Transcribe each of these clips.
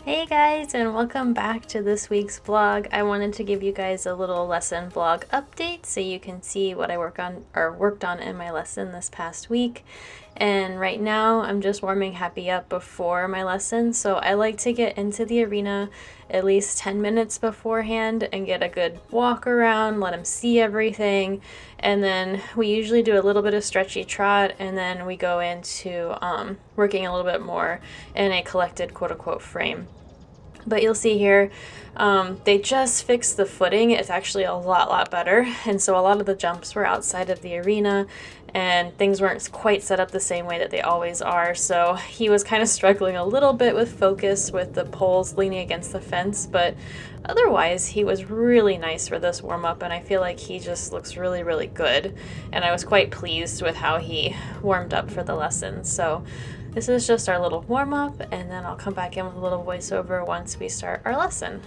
Hey guys, and welcome back to this week's vlog. I wanted to give you guys a little lesson vlog update so you can see what I worked on in my lesson this past week. And right now I'm just warming Happy up before my lesson, so I like to get into the arena at least 10 minutes beforehand and get a good walk around, let him see everything, and then we usually do a little bit of stretchy trot, and then we go into working a little bit more in a collected quote-unquote frame. But you'll see here, they just fixed the footing. It's actually a lot better. And so a lot of the jumps were outside of the arena and things weren't quite set up the same way that they always are. So he was kind of struggling a little bit with focus with the poles leaning against the fence. But otherwise, he was really nice for this warm up. And I feel like he just looks really good. And I was quite pleased with how he warmed up for the lesson. So this is just our little warm-up, and then I'll come back in with a little voiceover once we start our lesson.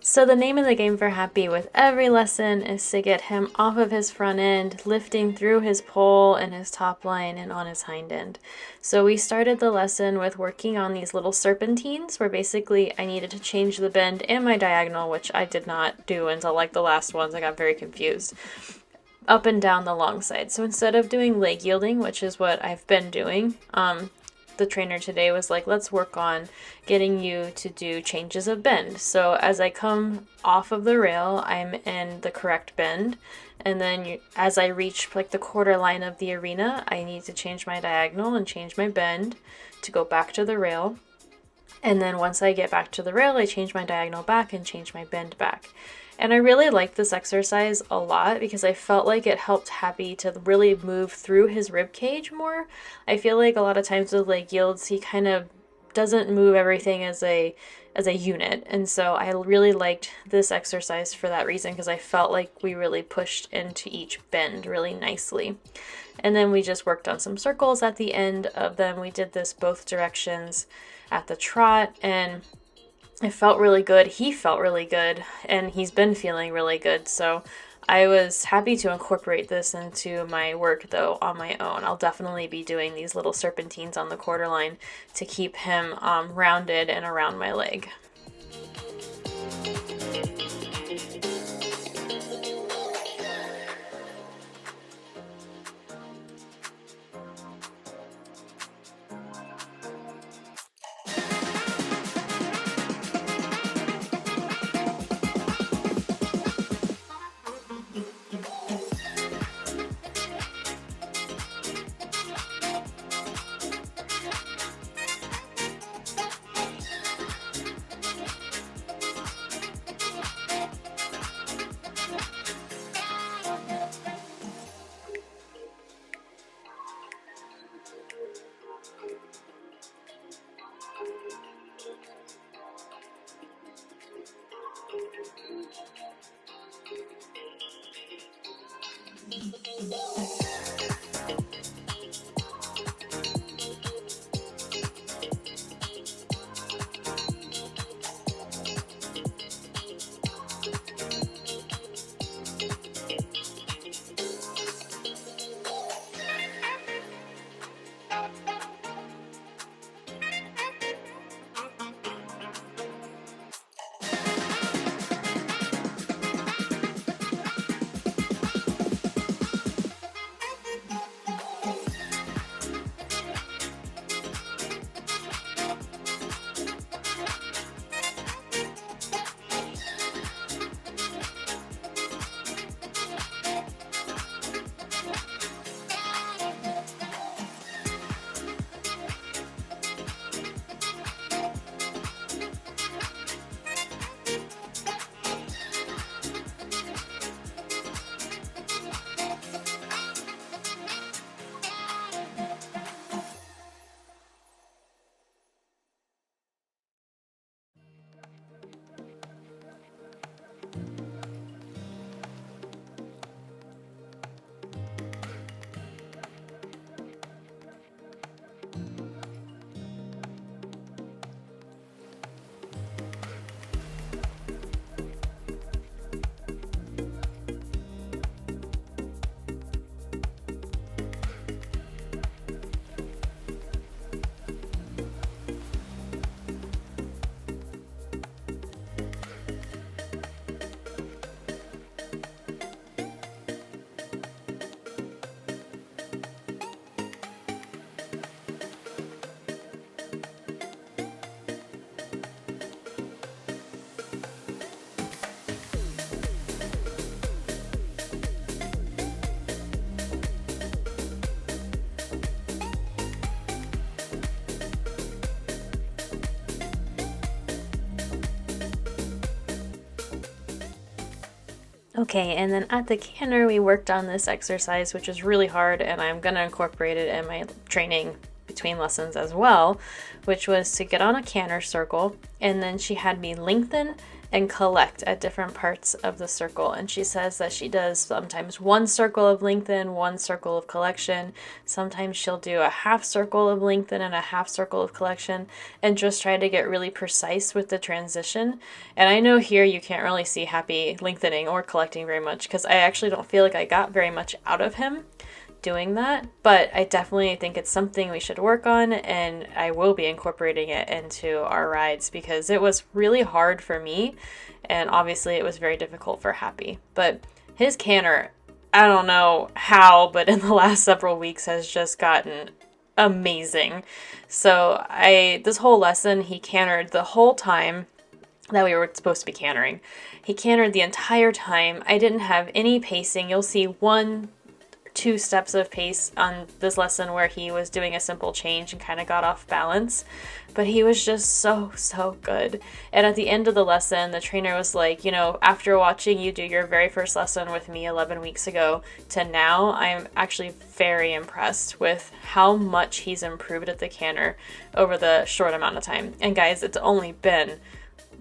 So the name of the game for Happy with every lesson is to get him off of his front end, lifting through his pole and his top line and on his hind end. So we started the lesson with working on these little serpentines where basically I needed to change the bend and my diagonal, which I did not do until like the last ones. I got very confused. Up and down the long side. So instead of doing leg yielding, which is what I've been doing, the trainer today was like, let's work on getting you to do changes of bend. So as I come off of the rail, I'm in the correct bend. And then as I reach like the quarter line of the arena, I need to change my diagonal and change my bend to go back to the rail. And then once I get back to the rail, I change my diagonal back and change my bend back. And I really liked this exercise a lot because I felt like it helped Happy to really move through his rib cage more. I feel like a lot of times with leg yields, he kind of doesn't move everything as a unit. And so I really liked this exercise for that reason because I felt like we really pushed into each bend really nicely. And then we just worked on some circles at the end of them. We did this both directions at the trot, and it felt really good. He felt really good, and he's been feeling really good. So I was happy to incorporate this into my work, though, on my own. I'll definitely be doing these little serpentines on the quarter line to keep him rounded and around my leg. Okay, and then at the canter, we worked on this exercise, which is really hard, and I'm going to incorporate it in my training between lessons as well, which was to get on a canter circle, and then she had me lengthen and collect at different parts of the circle. And she says that she does sometimes one circle of lengthen, one circle of collection. Sometimes she'll do a half circle of lengthen and a half circle of collection, and just try to get really precise with the transition. And I know here you can't really see Happy lengthening or collecting very much, because I actually don't feel like I got very much out of him doing that, but I definitely think it's something we should work on, and I will be incorporating it into our rides because it was really hard for me, and obviously it was very difficult for Happy. But his canter, I don't know how, but in the last several weeks has just gotten amazing. So this whole lesson, he cantered the whole time that we were supposed to be cantering. He cantered the entire time. I didn't have any pacing. You'll see 1-2 steps of pace on this lesson where he was doing a simple change and kind of got off balance, but he was just so good. And at the end of the lesson, the trainer was like, after watching you do your very first lesson with me 11 weeks ago to now, I'm actually very impressed with how much he's improved at the canter over the short amount of time. And guys, it's only been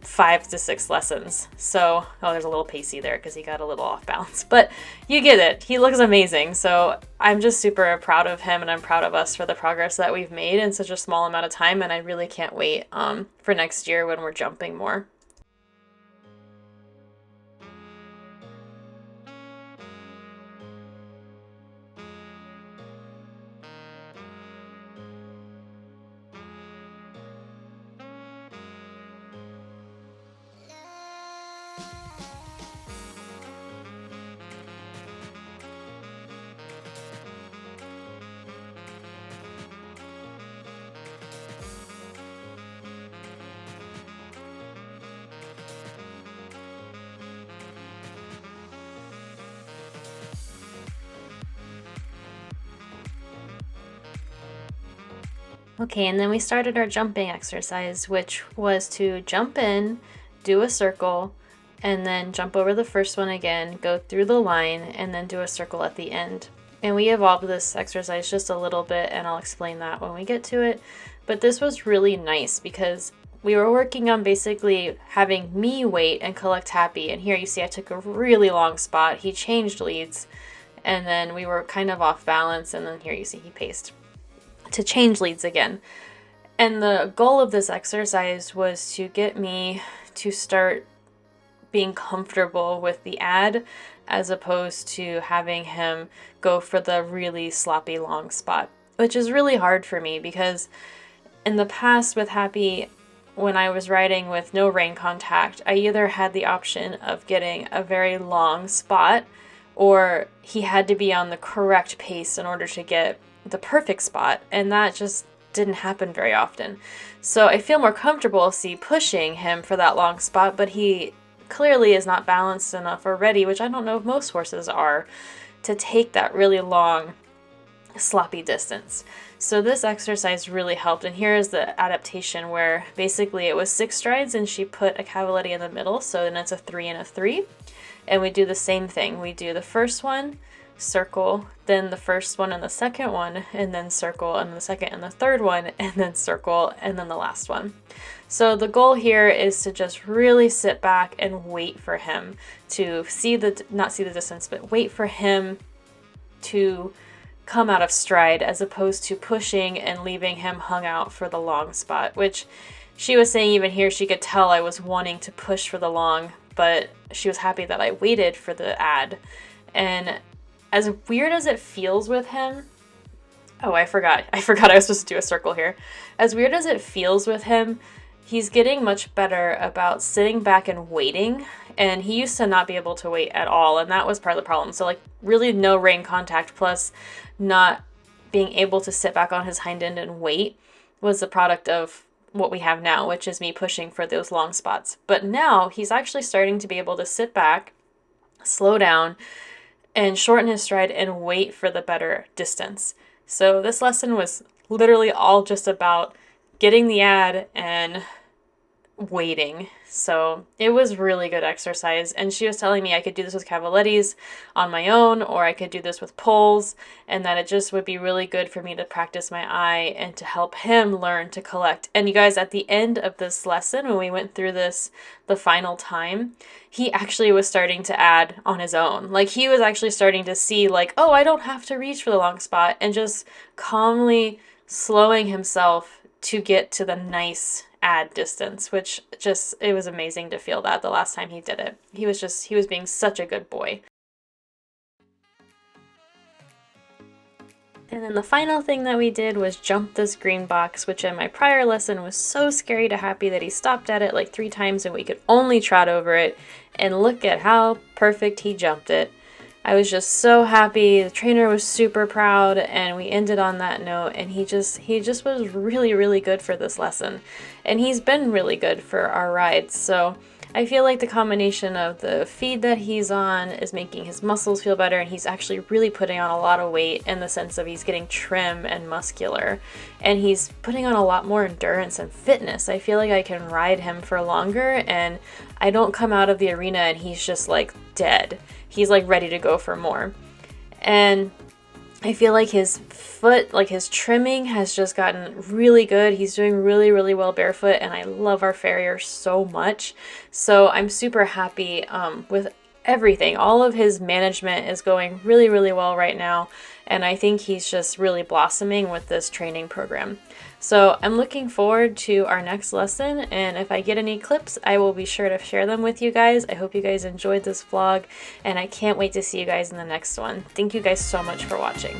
5 to 6 lessons. So, there's a little pacey there because he got a little off balance, but you get it. He looks amazing. So I'm just super proud of him, and I'm proud of us for the progress that we've made in such a small amount of time. And I really can't wait for next year when we're jumping more. Okay, and then we started our jumping exercise, which was to jump in, do a circle, and then jump over the first one again, go through the line, and then do a circle at the end. And we evolved this exercise just a little bit, and I'll explain that when we get to it. But this was really nice because we were working on basically having me wait and collect Happy. And here you see I took a really long spot. He changed leads. and then we were kind of off balance, and then here you see he paced to change leads again. And the goal of this exercise was to get me to start being comfortable with the ad, as opposed to having him go for the really sloppy long spot, which is really hard for me because in the past with Happy, when I was riding with no rein contact, I either had the option of getting a very long spot, or he had to be on the correct pace in order to get the perfect spot, and that just didn't happen very often. So I feel more comfortable pushing him for that long spot, but he clearly is not balanced enough or ready, which I don't know if most horses are, to take that really long sloppy distance. So this exercise really helped, and here is the adaptation where basically it was 6 strides and she put a cavaletti in the middle, so then it's a 3 and a 3, and we do the same thing. We do the first one, circle, then the first one and the second one, and then circle, and the second and the third one, and then circle, and then the last one. So the goal here is to just really sit back and wait for him to not see the distance, but wait for him to come out of stride, as opposed to pushing and leaving him hung out for the long spot, which she was saying even here she could tell I was wanting to push for the long, but she was happy that I waited for the ad. And as weird as it feels with him, oh, I forgot I was supposed to do a circle here. As weird as it feels with him, he's getting much better about sitting back and waiting, and he used to not be able to wait at all, and that was part of the problem. So like really no rein contact plus not being able to sit back on his hind end and wait was the product of what we have now, which is me pushing for those long spots. But now he's actually starting to be able to sit back, slow down, and shorten his stride and wait for the better distance. So this lesson was literally all just about getting the ad and waiting. So it was really good exercise, and she was telling me I could do this with cavalettis on my own, or I could do this with poles, and that it just would be really good for me to practice my eye and to help him learn to collect. And you guys, at the end of this lesson, when we went through this the final time, he actually was starting to add on his own. Like he was actually starting to see like, oh, I don't have to reach for the long spot, and just calmly slowing himself to get to the nice ad distance, which just, it was amazing to feel that the last time he did it. He was being such a good boy. And then the final thing that we did was jump this green box, which in my prior lesson was so scary to Happy that he stopped at it like 3 times and we could only trot over it. And look at how perfect he jumped it. I was just so happy. The trainer was super proud, and we ended on that note, and he just was really, really good for this lesson. And he's been really good for our rides. So I feel like the combination of the feed that he's on is making his muscles feel better, and he's actually really putting on a lot of weight in the sense of he's getting trim and muscular, and he's putting on a lot more endurance and fitness. I feel like I can ride him for longer, and I don't come out of the arena and he's just like dead. He's like ready to go for more. And I feel like his foot, like his trimming has just gotten really good. He's doing really, really well barefoot, and I love our farrier so much. So I'm super happy with everything. All of his management is going really, really well right now, and I think he's just really blossoming with this training program. So I'm looking forward to our next lesson, and if I get any clips, I will be sure to share them with you guys. I hope you guys enjoyed this vlog, and I can't wait to see you guys in the next one. Thank you guys so much for watching.